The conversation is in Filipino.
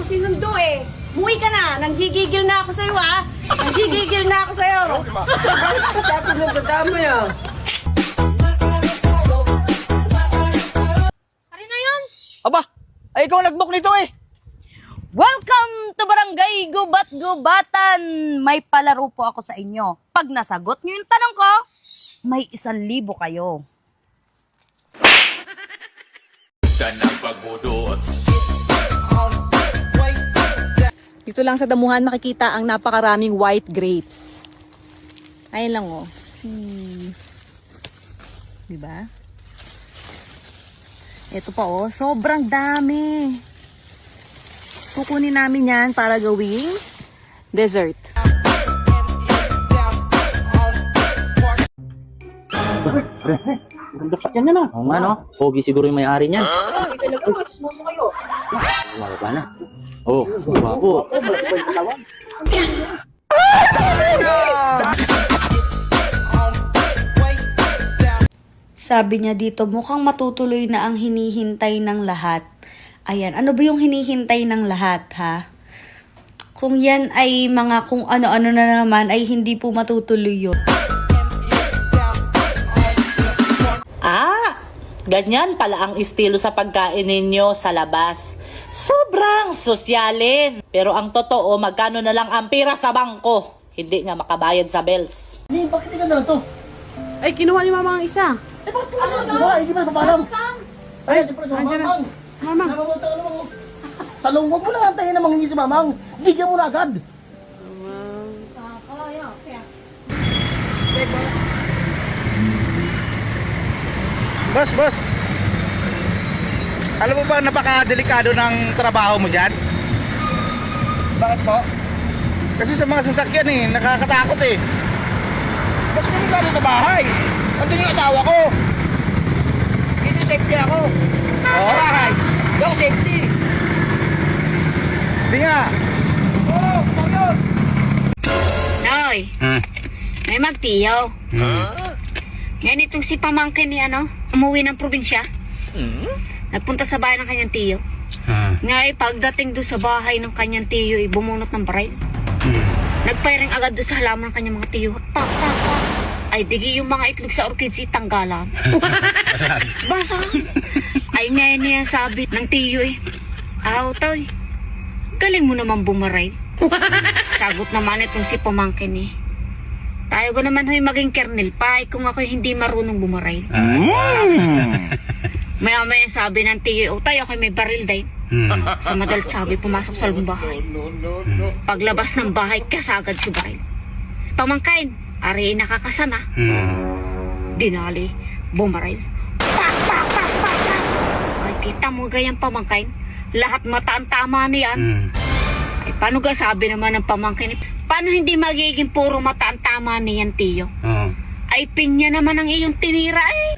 sinundo eh. Muwi ka na. Nanggigigil na ako sa'yo ah. Nanggigigil na ako sa'yo. Tapos mo kadamay ah. Ari na yun. Aba, ay ikaw nag-book nito eh. Welcome to Barangay Gubat-Gubatan. May palaro po ako sa inyo. Pag nasagot nyo yung tanong ko, may 1,000 kayo. Dito lang sa damuhan makikita ang napakaraming white grapes. Ayun lang oh. Diba? Ito pa oh, sobrang dami. Kukunin namin yan para gawing dessert. Dapat yan na. Oo nga no, pogi siguro yung may-ari niyan. Mababa na. Oh, bago. Sabi niya dito, mukhang matutuloy na ang hinihintay ng lahat. Ayan, ano ba yung hinihintay ng lahat, ha? Kung yan ay mga kung ano-ano na naman, ay hindi po matutuloy yun. Ganyan pala ang estilo sa pagkain ninyo sa labas. Sobrang sosyalin. Pero ang totoo, magkano na lang ang pira sa bangko. Hindi nga makabayad sa bills. Bakit isa na ito? Ay, kinuha ni mama ang isa. Eh, bakit ito isa na? Hindi ba napapalam? Ay, hindi pa na sa mamang. Mamang. Sama mo ito, ano mo? Talong, huwag mo na antayin na mangingi si mamang. Bigyan mo na agad. Boss. Alam mo ba napaka-delikado ng trabaho mo dyan? Bakit po? Kasi sa mga sasakyan eh, nakakatakot eh. Kasi kami galing sa bahay. Andun yung asawa ko. Dito safety ako. Oo? Sa bahay. Hindi ako safety. Hindi nga. Oo, yun. Noy, may magtiyaw. Yan itong si pamangkin ni umuwi ng probinsya. Nagpunta sa bahay ng kanyang tiyo. Ngay, pagdating doon sa bahay ng kanyang tiyo, bumunot ng baril. Nagfiring agad doon sa halaman ng kanyang mga tiyo. Pak. Ay, digi yung mga itlog sa orchids itanggalan. Basa. Ay, niya sabi ng tiyo eh. Toy, galing mo naman bumaray. Sagot naman itong si pamangkin eh. Tayo ko naman ho'y maging kernel pa kung ako'y hindi marunong bumaray. Maya sabi ng tiyo, tayo ako'y may baril day. Sa madalit sabi, pumasok sa loob ng bahay. Paglabas ng bahay, kasagad si baril. Pamangkain, ari nakakasana. Dinali, bumaril. Pak! Ay, kita mo gayang pamangkain. Lahat mata ang tama niyan. Ay, paano ga sabi naman ng pamangkin? Paano hindi magiging puro mata ang tama niyan, tiyo? Ay, pinya naman ang iyong tinira eh.